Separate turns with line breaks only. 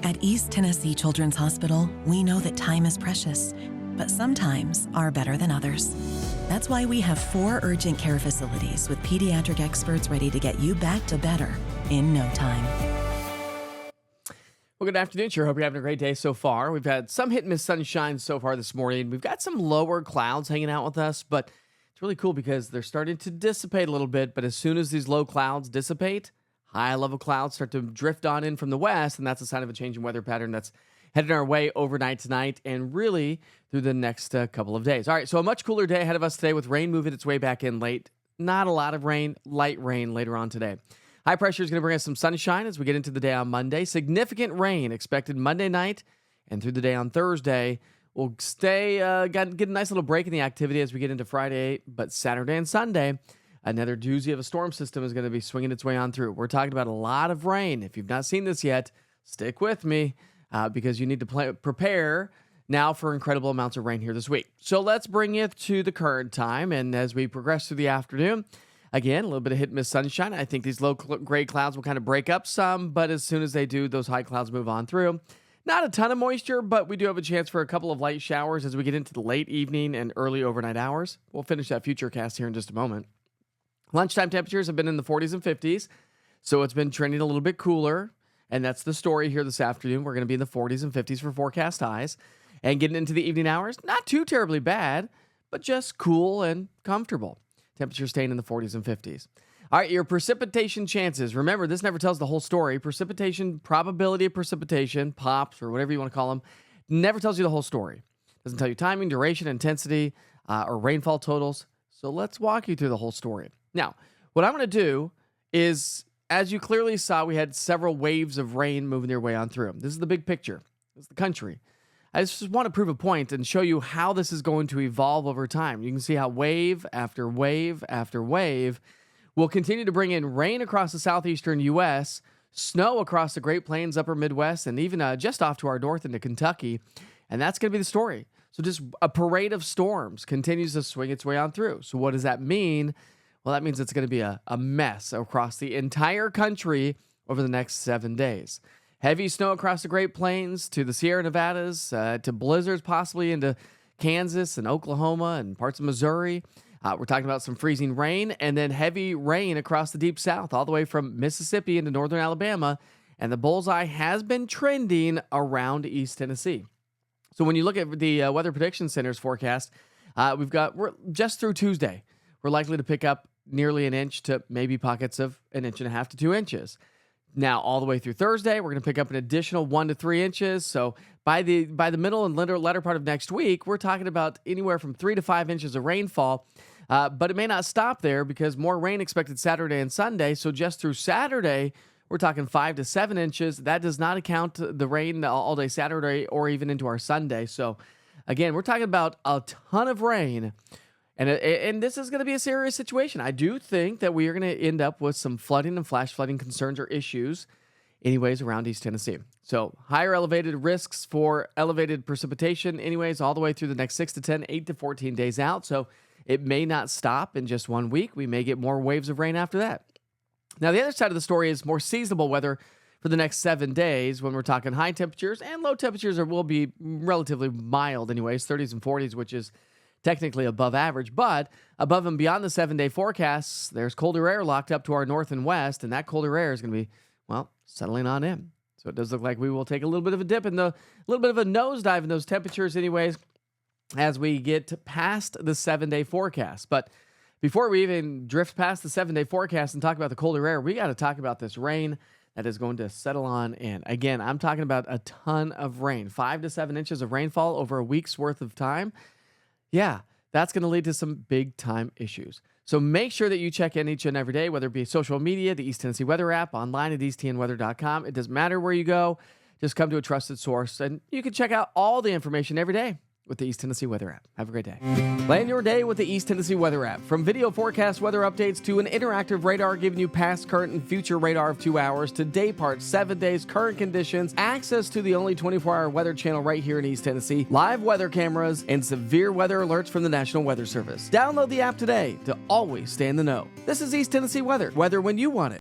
At East Tennessee Children's Hospital, we know that time is precious, but some times are better than others. That's why we have 4 urgent care facilities with pediatric experts ready to get you back to better in no time.
Well, good afternoon, sure. Hope you're having a great day so far. We've had some hit and miss sunshine so far this morning. We've got some lower clouds hanging out with us, but it's really cool because they're starting to dissipate a little bit. But as soon as these low clouds dissipate, high-level clouds start to drift on in from the west, and that's a sign of a change in weather pattern that's headed our way overnight tonight and really through the next couple of days. All right, so a much cooler day ahead of us today with rain moving its way back in late. Not a lot of rain, light rain later on today. High pressure is going to bring us some sunshine as we get into the day on Monday. Significant rain expected Monday night and through the day on Thursday. We'll get a nice little break in the activity as we get into Friday, but Saturday and Sunday, another doozy of a storm system is going to be swinging its way on through. We're talking about a lot of rain. If you've not seen this yet, stick with me because you need to prepare now for incredible amounts of rain here this week. So let's bring you to the current time, and as we progress through the afternoon, again, a little bit of hit and miss sunshine. I think these low gray clouds will kind of break up some, but as soon as they do, those high clouds move on through. Not a ton of moisture, but we do have a chance for a couple of light showers as we get into the late evening and early overnight hours. We'll finish that future cast here in just a moment. Lunchtime temperatures have been in the 40s and 50s, so it's been trending a little bit cooler, and that's the story here this afternoon. We're going to be in the 40s and 50s for forecast highs, and getting into the evening hours, not too terribly bad, but just cool and comfortable. Temperatures staying in the 40s and 50s. All right, your precipitation chances. Remember, this never tells the whole story. Precipitation, probability of precipitation, POPs, or whatever you want to call them, never tells you the whole story. Doesn't tell you timing, duration, intensity, or rainfall totals. So let's walk you through the whole story. Now, what I'm going to do is, as you clearly saw, we had several waves of rain moving their way on through. This is the big picture. This is the country. I just want to prove a point and show you how this is going to evolve over time. You can see how wave after wave after wave will continue to bring in rain across the southeastern U.S., snow across the Great Plains, upper Midwest, and even just off to our north into Kentucky. And that's going to be the story. So just a parade of storms continues to swing its way on through. So what does that mean? Well, that means it's going to be a mess across the entire country over the next 7 days. Heavy snow across the Great Plains to the Sierra Nevadas, to blizzards possibly into Kansas and Oklahoma and parts of Missouri. We're talking about some freezing rain and then heavy rain across the deep south, all the way from Mississippi into northern Alabama. And the bullseye has been trending around East Tennessee. So when you look at the Weather Prediction Center's forecast, we're just through Tuesday. We're likely to pick up nearly an inch to maybe pockets of 1.5 to 2 inches. Now, all the way through Thursday, we're going to pick up an additional 1 to 3 inches. So by the middle and latter part of next week, we're talking about anywhere from 3 to 5 inches of rainfall. But it may not stop there because more rain expected Saturday and Sunday. So just through Saturday, we're talking 5 to 7 inches. That does not account the rain all day Saturday or even into our Sunday. So again, we're talking about a ton of rain. And this is going to be a serious situation. I do think that we are going to end up with some flooding and flash flooding concerns or issues anyways around East Tennessee. So higher elevated risks for elevated precipitation anyways all the way through the next 6 to 10, 8 to 14 days out. So it may not stop in just 1 week. We may get more waves of rain after that. Now, the other side of the story is more seasonable weather for the next 7 days when we're talking high temperatures and low temperatures will be relatively mild anyways, 30s and 40s, which is technically above average, but above and beyond the 7-day forecasts, there's colder air locked up to our north and west, and that colder air is going to be, well, settling on in. So it does look like we will take a little bit of a dip a little bit of a nosedive in those temperatures anyways as we get past the 7-day forecast. But before we even drift past the 7-day forecast and talk about the colder air, we got to talk about this rain that is going to settle on in. Again, I'm talking about a ton of rain, 5 to 7 inches of rainfall over a week's worth of time. Yeah, that's going to lead to some big time issues. So make sure that you check in each and every day, whether it be social media, the East Tennessee Weather app, online at easttnweather.com. It doesn't matter where you go. Just come to a trusted source, and you can check out all the information every day with the East Tennessee Weather app. Have a great day. Plan your day with the East Tennessee Weather app. From video forecast weather updates to an interactive radar giving you past, current, and future radar of 2 hours to day part, 7 days, current conditions, access to the only 24-hour weather channel right here in East Tennessee, live weather cameras, and severe weather alerts from the National Weather Service. Download the app today to always stay in the know. This is East Tennessee Weather. Weather when you want it.